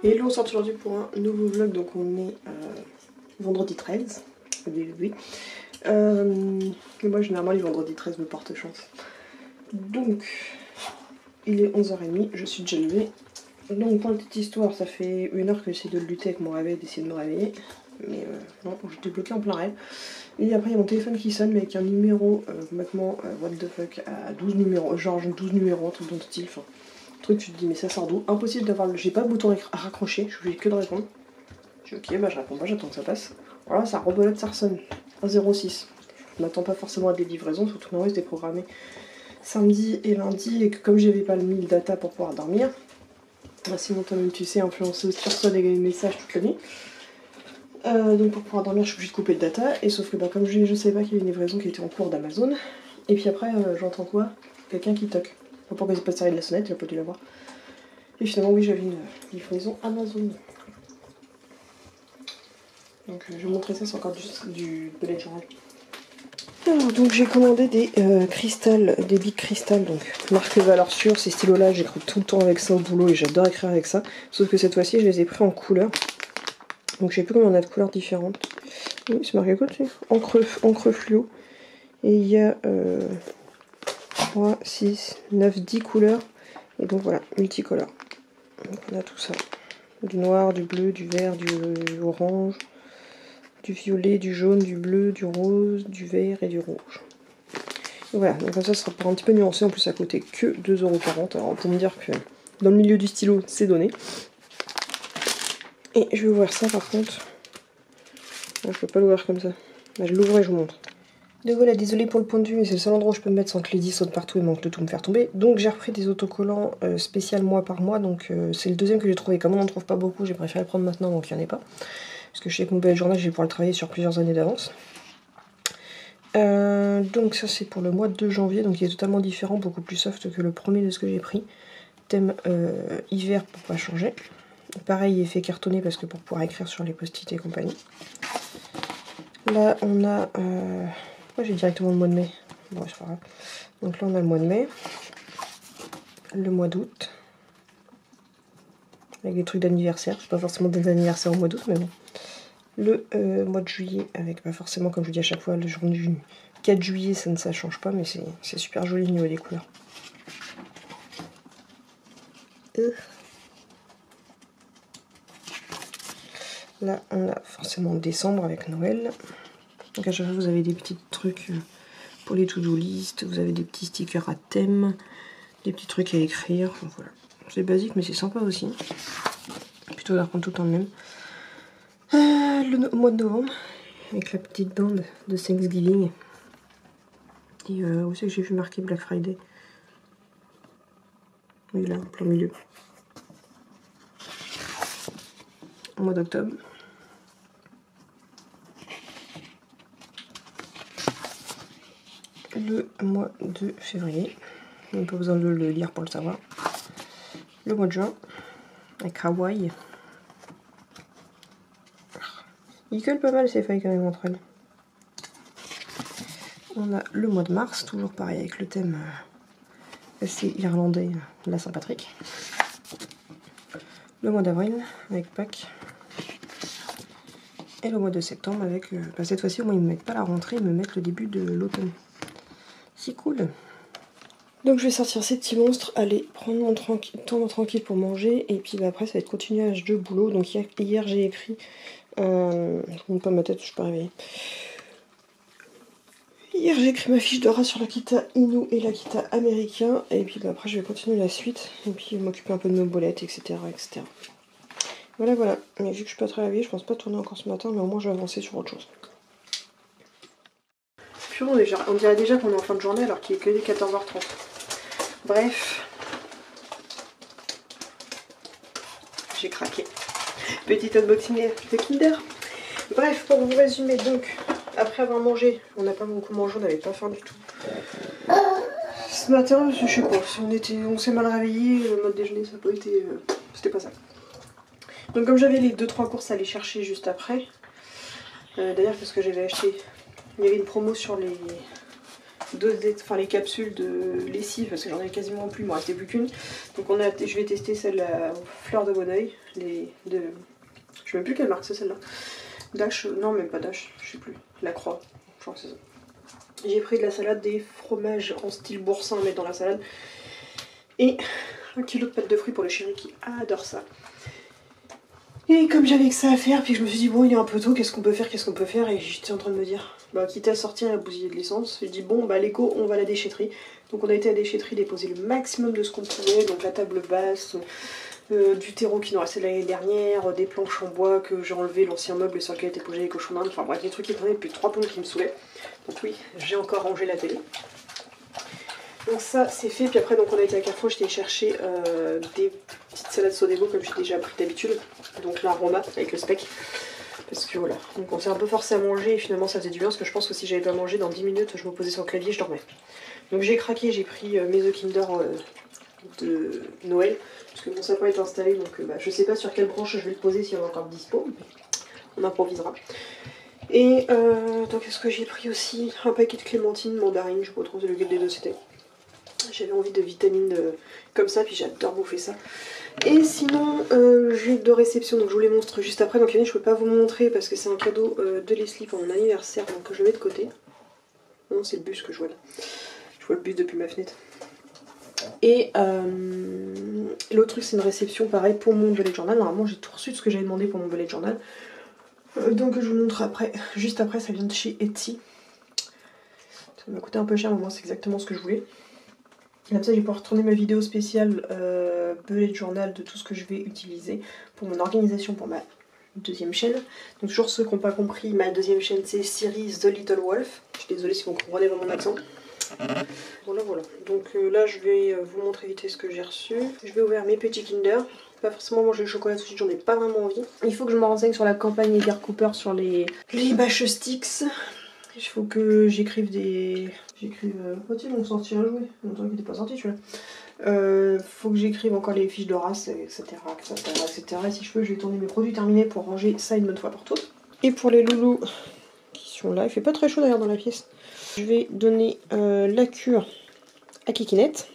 Hello, on sort aujourd'hui pour un nouveau vlog, donc on est vendredi 13, oui. Et moi généralement les vendredis 13 me portent chance. Donc il est 11h30, je suis déjà levée. Donc pour la petite histoire, ça fait 1 heure que j'essaie de lutter avec mon réveil, d'essayer de me réveiller. Mais non, j'étais bloquée en plein rêve. Et après il y a mon téléphone qui sonne mais avec un numéro complètement what the fuck à 12 numéros, genre 12 numéros, un truc dans le style. Enfin, truc, tu te dis mais ça sort d'où? Impossible d'avoir le. J'ai pas le bouton à raccrocher, je suis obligée que de répondre. Je dis ok, bah je réponds pas, j'attends que ça passe. Voilà, ça rebelote, ça ressonne. 1,06. Je m'attends pas forcément à des livraisons, surtout que c'était programmé samedi et lundi, et que comme j'avais pas le 1000 data pour pouvoir dormir, bah sinon toi-même tu sais, influenceuse, tu reçois des messages toute la nuit. Donc pour pouvoir dormir, je suis obligée de couper le data, et sauf que bah, comme je savais pas qu'il y avait une livraison qui était en cours d'Amazon, et puis après j'entends quoi? Quelqu'un qui toque. Pourquoi j'ai pas serré de la sonnette, il a pas dû l'avoir. Et finalement oui, j'avais une livraison Amazon. Donc je vais vous montrer ça, c'est encore du bullet journal. Alors donc j'ai commandé des cristals, des big cristals, donc marque valeur sûre, ces stylos là j'écris tout le temps avec ça au boulot et j'adore écrire avec ça. Sauf que cette fois-ci je les ai pris en couleur. Donc je sais plus combien on a de couleurs différentes. Oui, c'est marqué quoi dessus? Encre fluo. Et il y a 3, 6, 9, 10 couleurs. Et donc voilà, multicolore. Donc on a tout ça. Du noir, du bleu, du vert, du orange, du violet, du jaune, du bleu, du rose, du vert et du rouge. Et voilà, donc comme ça sera pour un petit peu nuancé. En plus ça coûtait que 2,40 €. Alors pour me dire que dans le milieu du stylo c'est donné. Et je vais ouvrir ça par contre. Je peux pas l'ouvrir comme ça. Là, je l'ouvre et je vous montre. Donc voilà, désolé pour le point de vue, mais c'est le seul endroit où je peux me mettre sans que les 10 sautent partout et manque de tout me faire tomber. Donc j'ai repris des autocollants spécial mois par mois, donc c'est le deuxième que j'ai trouvé. Comme on n'en trouve pas beaucoup, j'ai préféré le prendre maintenant, donc il n'y en a pas. Parce que je sais que mon bullet journal, je vais pouvoir le travailler sur plusieurs années d'avance. Donc ça c'est pour le mois de janvier, donc il est totalement différent, beaucoup plus soft que le premier de ce que j'ai pris. Thème hiver pour pas changer. Pareil, effet cartonné parce que pour pouvoir écrire sur les post-it et compagnie. Là on a... j'ai directement le mois de mai. Bon, c'est pas grave. Donc là, on a le mois de mai, le mois d'août, avec des trucs d'anniversaire. C'est pas forcément des anniversaires au mois d'août, mais bon. Le mois de juillet, avec pas forcément, comme je vous dis à chaque fois, le jour du 4 juillet, ça change pas, mais c'est super joli au niveau des couleurs. Là, on a forcément décembre avec Noël. Donc à chaque fois, vous avez des petits trucs pour les to-do list, vous avez des petits stickers à thème, des petits trucs à écrire, enfin, voilà. C'est basique mais c'est sympa aussi. Plutôt de reprendre tout le temps le même. Le mois de novembre, avec la petite bande de Thanksgiving. Et où c'est que j'ai vu marquer Black Friday? Oui, là, en plein milieu. Au mois d'octobre. Le mois de février. On n'a pas besoin de le lire pour le savoir. Le mois de juin, avec Hawaï. Ils collent pas mal ces feuilles quand même entre elles. On a le mois de mars, toujours pareil avec le thème assez irlandais de la Saint-Patrick. Le mois d'avril avec Pâques. Et le mois de septembre avec... cette fois-ci au moins ils ne me mettent pas la rentrée, ils me mettent le début de l'automne. C'est cool. Donc je vais sortir ces petits monstres, aller prendre mon temps tranquille pour manger, et puis bah, après ça va être continuage de boulot. Donc hier j'ai écrit... je ne monte pas ma tête, je suis pas réveillée. Hier j'ai écrit ma fiche de rat sur l'Akita Inu et l'Akita américain, et puis bah, après je vais continuer la suite, et puis m'occuper un peu de nos bolettes, etc. etc. Voilà, mais vu que je suis pas très réveillée, je pense pas tourner encore ce matin, mais au moins je vais avancer sur autre chose. Puis on dirait déjà qu'on est en fin de journée alors qu'il est que 14h30. Bref. J'ai craqué. Petit unboxing de Kinder. Bref, pour vous résumer, donc, après avoir mangé, on n'a pas beaucoup mangé, on n'avait pas faim du tout. Ce matin, je sais pas, on s'est mal réveillé, le mode déjeuner, ça n'a pas été... c'était pas ça. Donc comme j'avais les 2-3 courses à aller chercher juste après, d'ailleurs parce que j'avais acheté, il y avait une promo sur les les capsules de lessive parce que j'en ai quasiment plus, il m'en restait plus qu'une. Donc je vais tester celle à fleur de Bonneuil. Je sais même plus quelle marque c'est celle-là. Dash, non même pas Dash, je sais plus. La Croix, je crois que c'est ça. J'ai pris de la salade, des fromages en style boursin à mettre dans la salade. Et 1 kilo de pâtes de fruits pour le chéri qui adore ça. Et comme j'avais que ça à faire, puis je me suis dit bon il est un peu tôt, qu'est-ce qu'on peut faire, et j'étais en train de me dire, bah quitte à sortir et à bousiller de l'essence, j'ai dit bon bah Lego on va à la déchetterie. Donc on a été à la déchetterie déposer le maximum de ce qu'on pouvait, donc la table basse, du terreau qui nous restait de l'année dernière, des planches en bois que j'ai enlevé, l'ancien meuble sur lequel était posé les cochons d'Inde, enfin bref des trucs qui traînaient depuis 3 plombs qui me saoulaient. Donc oui, j'ai encore rangé la télé. Donc ça c'est fait, puis après donc on a été à Carrefour, j'étais chercher des petites salades Sodebo comme j'ai déjà pris d'habitude, donc l'aroma avec le speck, parce que voilà, donc on s'est un peu forcé à manger et finalement ça faisait du bien, parce que je pense que si j'avais pas mangé dans 10 minutes je me posais sur le clavier, je dormais. Donc j'ai craqué, j'ai pris mes œufs Kinder de Noël, parce que mon sapin est installé, donc bah, je sais pas sur quelle branche je vais le poser s'il y en a encore dispo, mais on improvisera. Et donc est-ce que j'ai pris aussi un paquet de clémentines, mandarines, je retrouve lequel des deux c'était. J'avais envie de vitamines comme ça, puis j'adore bouffer ça. Et sinon, j'ai de réception, donc je vous les montre juste après. Donc je peux pas vous montrer parce que c'est un cadeau de Leslie pour mon anniversaire, donc je le mets de côté. Non, c'est le bus que je vois là. Je vois le bus depuis ma fenêtre. Et l'autre truc, c'est une réception pareil pour mon bullet journal. Normalement, j'ai tout reçu de ce que j'avais demandé pour mon bullet journal. Donc je vous montre après. Juste après, ça vient de chez Etsy. Ça m'a coûté un peu cher, mais moi c'est exactement ce que je voulais. Comme ça, je vais pouvoir tourner ma vidéo spéciale bullet journal de tout ce que je vais utiliser pour mon organisation pour ma deuxième chaîne. Donc toujours ceux qui n'ont pas compris, ma deuxième chaîne c'est Series The Little Wolf. Je suis désolée si vous comprenez vraiment mon accent. Voilà. Donc là, je vais vous montrer vite fait ce que j'ai reçu. Je vais ouvrir mes petits Kinder. Pas forcément manger le chocolat tout de suite, j'en ai pas vraiment envie. Il faut que je me renseigne sur la campagne Edgar Cooper sur les bâches sticks. Il faut que j'écrive des... Oh tiens, ils m'ont sorti un jouet. Longtemps qu'il n'était pas sorti celui-là. Faut que j'écrive encore les fiches de race, etc. Et si je peux, je vais tourner mes produits terminés pour ranger ça une bonne fois pour toutes. Et pour les loulous qui sont là, il fait pas très chaud d'ailleurs dans la pièce. Je vais donner la cure à Kikinette.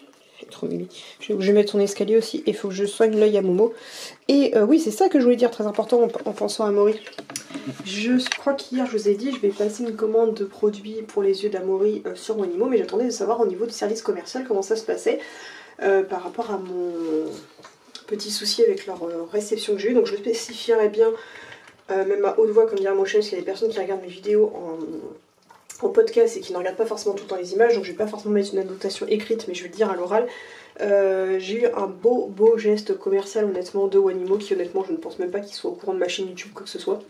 Trop mimi. Je vais mettre son escalier aussi. Et il faut que je soigne l'œil à Momo. Et oui, c'est ça que je voulais dire, très important en pensant à Maury. Je crois qu'hier je vous ai dit, je vais passer une commande de produits pour les yeux d'Amaury sur Wanimo, mais j'attendais de savoir au niveau du service commercial comment ça se passait par rapport à mon petit souci avec leur réception que j'ai eu. Donc je le spécifierai bien, même à haute voix comme dirait mon chef, parce qu'il y a des personnes qui regardent mes vidéos en podcast et qui ne regardent pas forcément tout le temps les images, donc je vais pas forcément mettre une annotation écrite, mais je vais le dire à l'oral. J'ai eu un beau geste commercial honnêtement de Wanimo, qui honnêtement je ne pense même pas qu'il soit au courant de ma chaîne YouTube quoi que ce soit.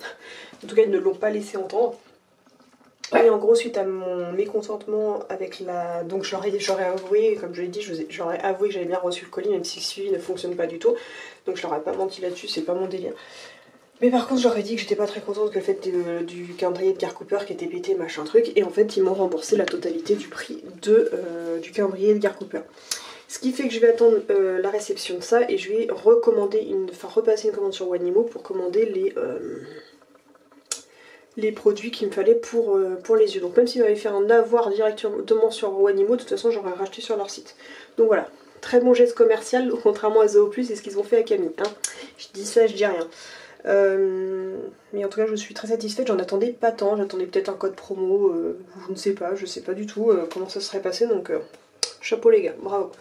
En tout cas ils ne l'ont pas laissé entendre. Et en gros suite à mon mécontentement avec la... Donc j'aurais avoué, comme je l'ai dit, j'aurais avoué que j'avais bien reçu le colis, même si le suivi ne fonctionne pas du tout. Donc je leur ai pas menti là-dessus, c'est pas mon délire. Mais par contre j'aurais dit que j'étais pas très contente que le fait du calendrier de Edgar Cooper qui était pété machin truc, et en fait ils m'ont remboursé la totalité du prix du calendrier de Edgar Cooper. Ce qui fait que je vais attendre la réception de ça et je vais repasser une commande sur Wanimo pour commander les produits qu'il me fallait pour les yeux. Donc même s'ils m'avaient fait un avoir directement sur Wanimo, de toute façon j'aurais racheté sur leur site. Donc voilà, très bon geste commercial, contrairement à Zooplus et ce qu'ils ont fait à Camille. Hein. Je dis ça, je dis rien. Mais en tout cas je suis très satisfaite, j'en attendais pas tant, j'attendais peut-être un code promo, je sais pas du tout comment ça serait passé, donc chapeau les gars, bravo.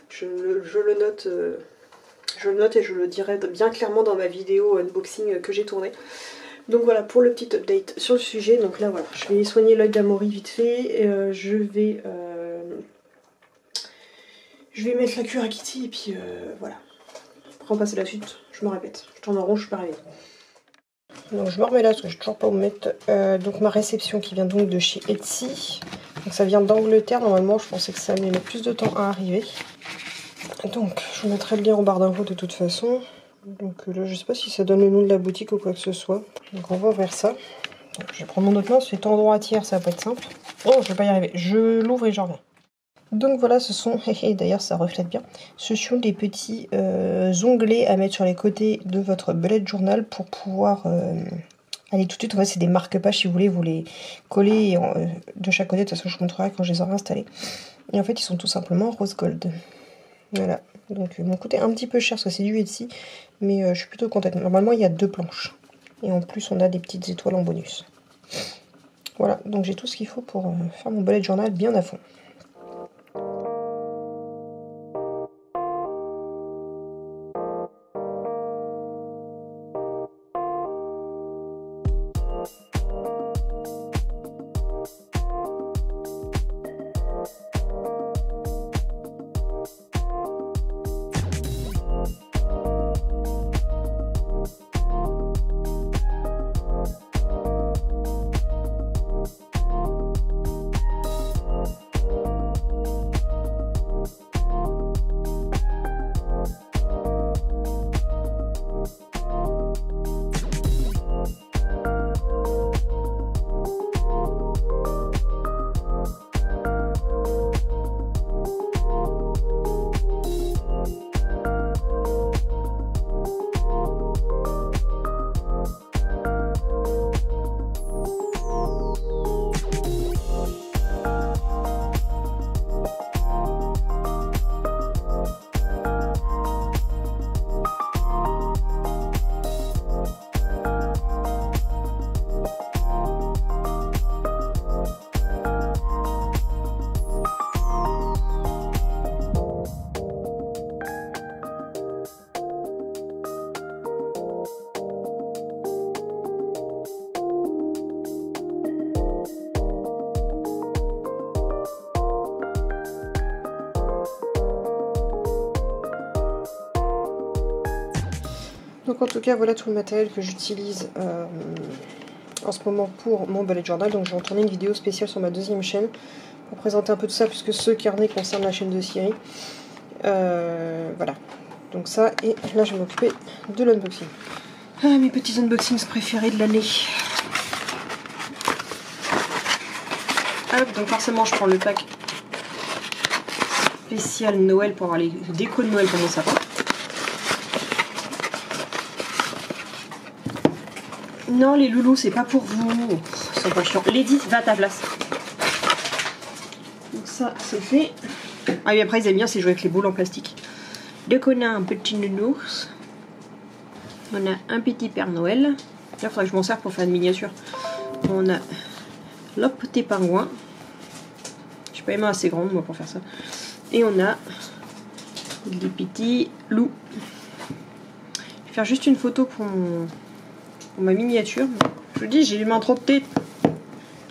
Je le note et je le dirai bien clairement dans ma vidéo unboxing que j'ai tournée. Donc voilà pour le petit update sur le sujet. Donc là voilà, je vais soigner l'œil d'Amaury vite fait, et, je vais mettre la cure à Kitty et puis voilà. Après on passe à la suite, je me répète, je tourne en rond, je suis pas arrivée. Donc je me remets là parce que je n'ai toujours pas où mettre donc ma réception qui vient donc de chez Etsy. Donc ça vient d'Angleterre, normalement je pensais que ça allait mettre plus de temps à arriver. Donc je vous mettrai le lien en barre d'infos de toute façon. Donc là je sais pas si ça donne le nom de la boutique ou quoi que ce soit. Donc on va ouvrir ça. Donc, je vais prendre mon autre main, c'est endroit à tiers, ça va pas être simple. Oh je vais pas y arriver, je l'ouvre et j'en reviens. Donc voilà, ce sont, et d'ailleurs ça reflète bien, ce sont des petits onglets à mettre sur les côtés de votre bullet journal pour pouvoir Allez, tout de suite, en fait, c'est des marque-pages. Si vous voulez, vous les collez de chaque côté. De toute façon, je vous montrerai quand je les aurai installés. Et en fait, ils sont tout simplement rose gold. Voilà. Donc, ils m'ont coûté un petit peu cher parce que c'est du Etsy. Mais je suis plutôt contente. Normalement, il y a 2 planches. Et en plus, on a des petites étoiles en bonus. Voilà. Donc, j'ai tout ce qu'il faut pour faire mon bullet journal bien à fond. Donc en tout cas, voilà tout le matériel que j'utilise en ce moment pour mon bullet journal. Donc je vais en tourner une vidéo spéciale sur ma deuxième chaîne pour présenter un peu tout ça, puisque ce carnet concerne la chaîne de Ciri. Voilà. Donc ça, et là je vais m'occuper de l'unboxing. Ah, mes petits unboxings préférés de l'année. Hop, donc forcément je prends le pack spécial Noël pour avoir les décos de Noël pour mon sapin. Non, les loulous, c'est pas pour vous. Ils sont pas chiants. Lady, va à ta place. Donc ça, c'est fait. Ah oui, après, ils aiment bien, c'est jouer avec les boules en plastique. Donc on a un petit nounours. On a un petit Père Noël. Là, il faudrait que je m'en sers pour faire une miniature. On a le petit pingouin. Je n'ai pas les mains assez grandes, moi, pour faire ça. Et on a des petits loups. Je vais faire juste une photo pour ma miniature. Je vous dis, j'ai les mains trop petites.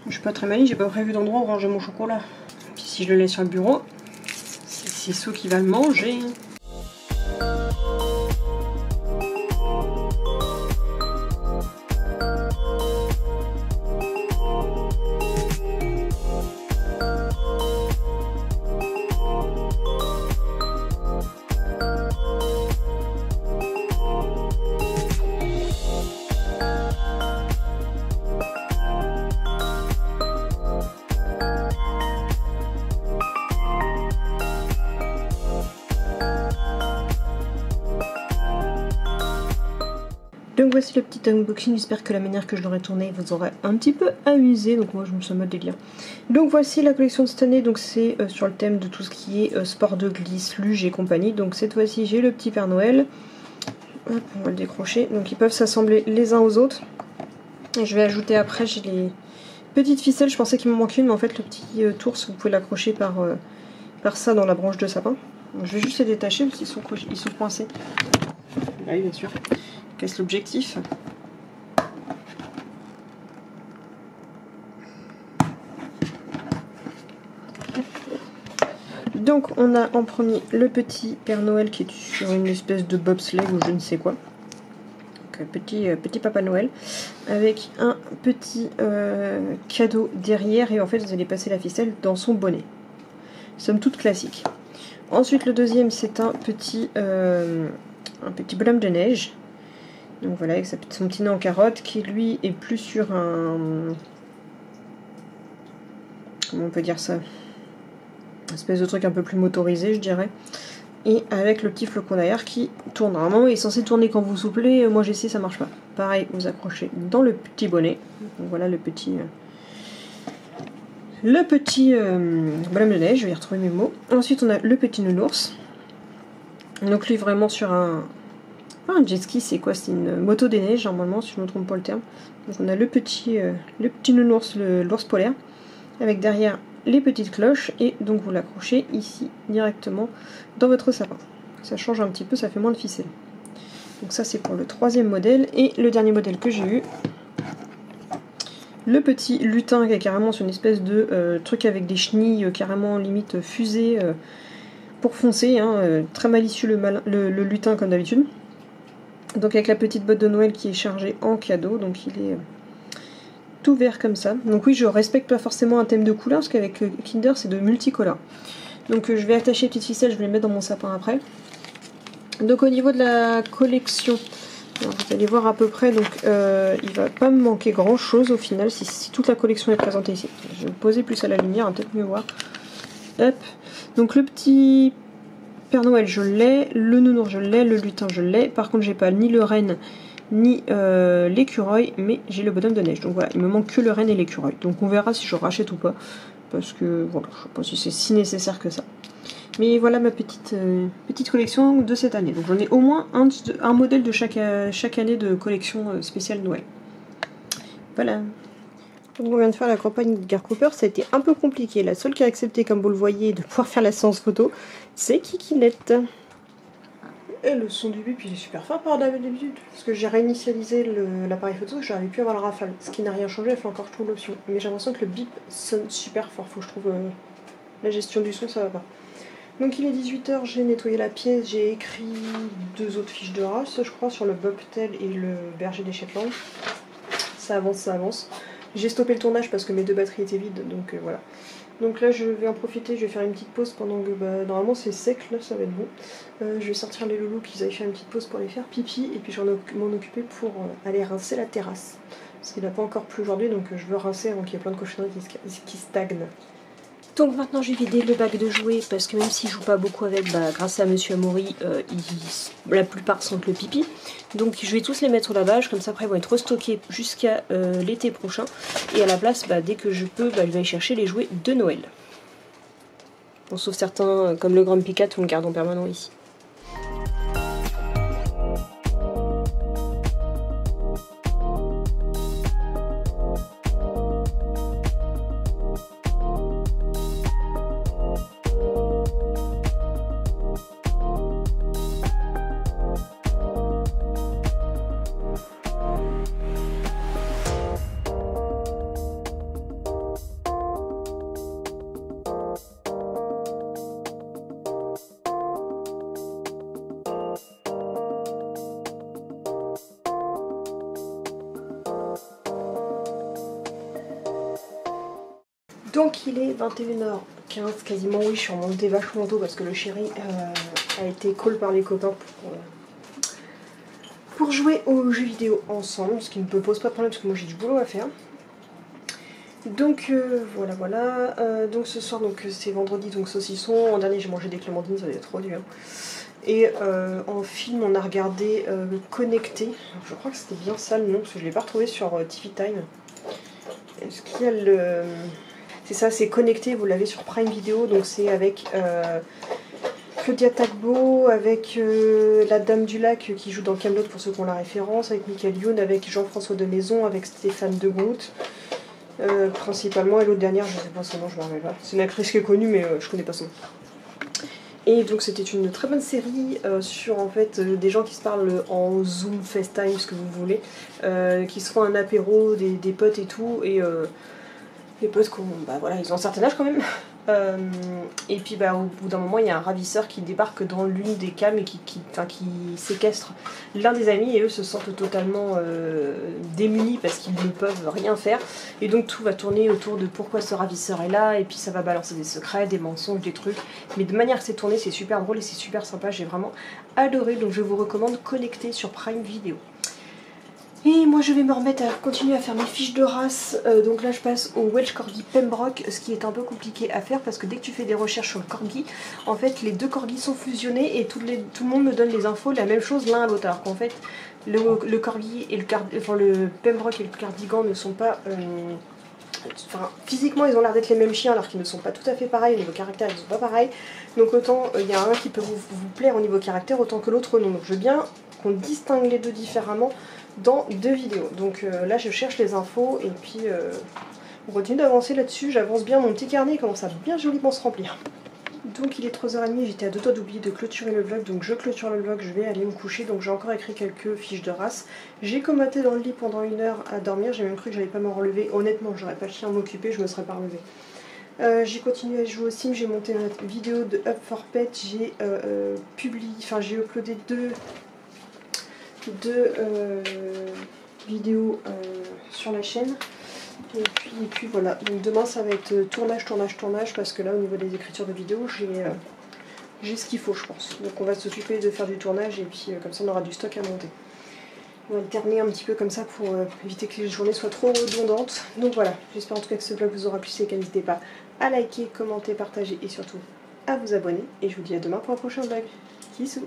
Je suis pas très maligne, j'ai pas prévu d'endroit où ranger mon chocolat. Puis si je le laisse sur le bureau, c'est ceux qui va le manger. Donc voici le petit unboxing, j'espère que la manière que je l'aurai tourné vous aura un petit peu amusé, donc moi je me suis en mode délire. Donc voici la collection de cette année, donc c'est sur le thème de tout ce qui est sport de glisse, luge et compagnie. Donc cette fois-ci j'ai le petit Père Noël, hop, on va le décrocher, donc ils peuvent s'assembler les uns aux autres. Et je vais ajouter après, j'ai les petites ficelles, je pensais qu'il me manquait une, mais en fait le petit ours vous pouvez l'accrocher par ça dans la branche de sapin. Donc, je vais juste les détacher parce qu'ils sont coincés. Ah oui bien sûr. Casse l'objectif. Donc on a en premier le petit Père Noël qui est sur une espèce de bobsleigh ou je ne sais quoi. Donc petit Papa Noël avec un petit cadeau derrière et en fait vous allez passer la ficelle dans son bonnet. Somme toute classique. Ensuite le deuxième c'est un petit bonhomme de neige. Donc voilà, avec son petit nez en carotte, qui lui est plus sur un... Comment on peut dire ça? Une espèce de truc un peu plus motorisé, je dirais. Et avec le petit flocon d'air qui tourne. Normalement, il est censé tourner quand vous soufflez, moi j'essaie, ça marche pas. pareil, vous accrochez dans le petit bonnet. Donc voilà le petit bonhomme de neige, je vais y retrouver mes mots. Ensuite on a le petit nounours. Donc lui vraiment sur un jet ski, c'est quoi? C'est une moto des neiges normalement, si je ne me trompe pas le terme. Donc on a le petit nounours, l'ours polaire, avec derrière les petites cloches, et donc vous l'accrochez ici directement dans votre sapin. Ça change un petit peu, ça fait moins de ficelle. Donc ça c'est pour le troisième modèle. Et le dernier modèle que j'ai eu, le petit lutin qui est carrément sur une espèce de truc avec des chenilles carrément limite fusée pour foncer, hein, très malicieux le lutin comme d'habitude. Donc avec la petite botte de Noël qui est chargée en cadeau, donc il est tout vert comme ça. Donc oui, je respecte pas forcément un thème de couleur parce qu'avec Kinder c'est de multicolores. Donc je vais attacher les petites ficelles, je vais les mettre dans mon sapin après. Donc au niveau de la collection, alors, vous allez voir à peu près, donc il va pas me manquer grand chose au final si toute la collection est présentée ici. Je vais me poser plus à la lumière, hein, peut-être mieux voir. Hop. Donc le petit Père Noël je l'ai, le nounours je l'ai, le lutin je l'ai. Par contre j'ai pas ni le renne ni l'écureuil, mais j'ai le bonhomme de neige. Donc voilà, il me manque que le renne et l'écureuil. Donc on verra si je rachète ou pas, parce que voilà, je sais pas si c'est si nécessaire que ça. Mais voilà ma petite collection de cette année. Donc j'en ai au moins un modèle de chaque année de collection spéciale Noël. Voilà. Donc on vient de faire la campagne d'Edgar Cooper, ça a été un peu compliqué. La seule qui a accepté, comme vous le voyez, de pouvoir faire la séance photo, c'est Kikinette. Et le son du bip il est super fort par d'habitude, parce que j'ai réinitialisé l'appareil photo, j'arrivais plus à avoir le rafale. Ce qui n'a rien changé, il faut encore que je trouve l'option. Mais j'ai l'impression que le bip sonne super fort, faut que je trouve la gestion du son, ça va pas. Donc il est 18 h, j'ai nettoyé la pièce, j'ai écrit 2 autres fiches de race, je crois, sur le bobtail et le berger des Shetland. Ça avance, ça avance. J'ai stoppé le tournage parce que mes 2 batteries étaient vides, donc voilà. Donc là je vais en profiter, je vais faire une petite pause pendant que normalement c'est sec, là ça va être bon. Je vais sortir les loulous qu'ils aillent faire une petite pause pour aller faire pipi, et puis je vais m'en occuper pour aller rincer la terrasse. Parce qu'il n'a pas encore plu aujourd'hui, donc je veux rincer avant qu'il y ait plein de cochonneries qui stagnent. Donc maintenant j'ai vidé le bac de jouets parce que même s'il joue pas beaucoup avec, grâce à Monsieur Amaury, la plupart sentent le pipi. Donc je vais tous les mettre au lavage, comme ça après ils vont être restockés jusqu'à l'été prochain. Et à la place, dès que je peux, je vais aller chercher les jouets de Noël. Bon, sauf certains comme le Grumpy Cat, on le garde en permanent ici. Donc il est 21h15 quasiment, oui je suis remontée vachement tôt parce que le chéri a été call par les copains pour jouer aux jeux vidéo ensemble, ce qui ne me pose pas de problème parce que moi j'ai du boulot à faire. Donc voilà. Donc ce soir c'est vendredi, donc saucisson. En dernier j'ai mangé des clémentines, ça avait trop dur. Et en film on a regardé Connecté. Alors, je crois que c'était bien ça le nom parce que je ne l'ai pas retrouvé sur TV Time. Est-ce qu'il y a le... C'est ça, c'est Connecté, vous l'avez sur Prime Video, donc c'est avec Claudia Tagbo, avec la Dame du Lac qui joue dans Kaamelott pour ceux qui ont la référence, avec Michael Youn, avec Jean-François de Maison, avec Stéphane de Groot, principalement, et l'autre dernière, je ne sais pas son nom, je ne me rappelle pas. C'est une actrice qui est connue, mais je ne connais pas son nom. Et donc c'était une très bonne série sur en fait des gens qui se parlent en Zoom, FaceTime, ce que vous voulez, qui se font un apéro, des potes et tout, et les potes voilà, ils ont un certain âge quand même. Et puis au bout d'un moment il y a un ravisseur qui débarque dans l'une des cams et qui séquestre l'un des amis, et eux se sentent totalement démunis parce qu'ils ne peuvent rien faire, et donc tout va tourner autour de pourquoi ce ravisseur est là, et puis ça va balancer des secrets, des mensonges, des trucs, mais de manière que c'est tourné c'est super drôle et c'est super sympa, j'ai vraiment adoré, donc je vous recommande Connecté sur Prime Video. Et moi je vais me remettre à continuer à faire mes fiches de race. Donc là je passe au Welsh Corgi Pembroke, ce qui est un peu compliqué à faire parce que dès que tu fais des recherches sur le Corgi, en fait les deux Corgis sont fusionnés et tout le monde me donne les infos la même chose l'un à l'autre. Alors qu'en fait le Corgi et le Pembroke et le Cardigan ne sont pas... Enfin, physiquement ils ont l'air d'être les mêmes chiens alors qu'ils ne sont pas tout à fait pareils, au niveau caractère ils ne sont pas pareils. Donc autant il y a un qui peut vous plaire au niveau caractère autant que l'autre non. Donc je veux bien qu'on distingue les deux différemment dans deux vidéos. Donc là je cherche les infos et puis on continue d'avancer là-dessus. J'avance bien, mon petit carnet commence à bien joliment se remplir. Donc il est 3h30, j'étais à deux doigts d'oublier de clôturer le vlog, donc je clôture le vlog, je vais aller me coucher, donc j'ai encore écrit quelques fiches de race. J'ai commenté dans le lit pendant 1 heure à dormir, j'ai même cru que j'allais pas m'en relever, honnêtement j'aurais pas le chien à m'occuper, je me serais pas relevée. J'ai continué à jouer au Sim, j'ai monté une vidéo de Up for Pet, j'ai j'ai uploadé deux vidéos sur la chaîne. Et puis voilà, donc demain ça va être tournage parce que là au niveau des écritures de vidéos j'ai ce qu'il faut je pense. Donc on va s'occuper de faire du tournage et puis comme ça on aura du stock à monter. On va alterner un petit peu comme ça pour éviter que les journées soient trop redondantes. Donc voilà, j'espère en tout cas que ce vlog vous aura plu, et n'hésitez pas à liker, commenter, partager et surtout à vous abonner. Et je vous dis à demain pour un prochain vlog. Bisous.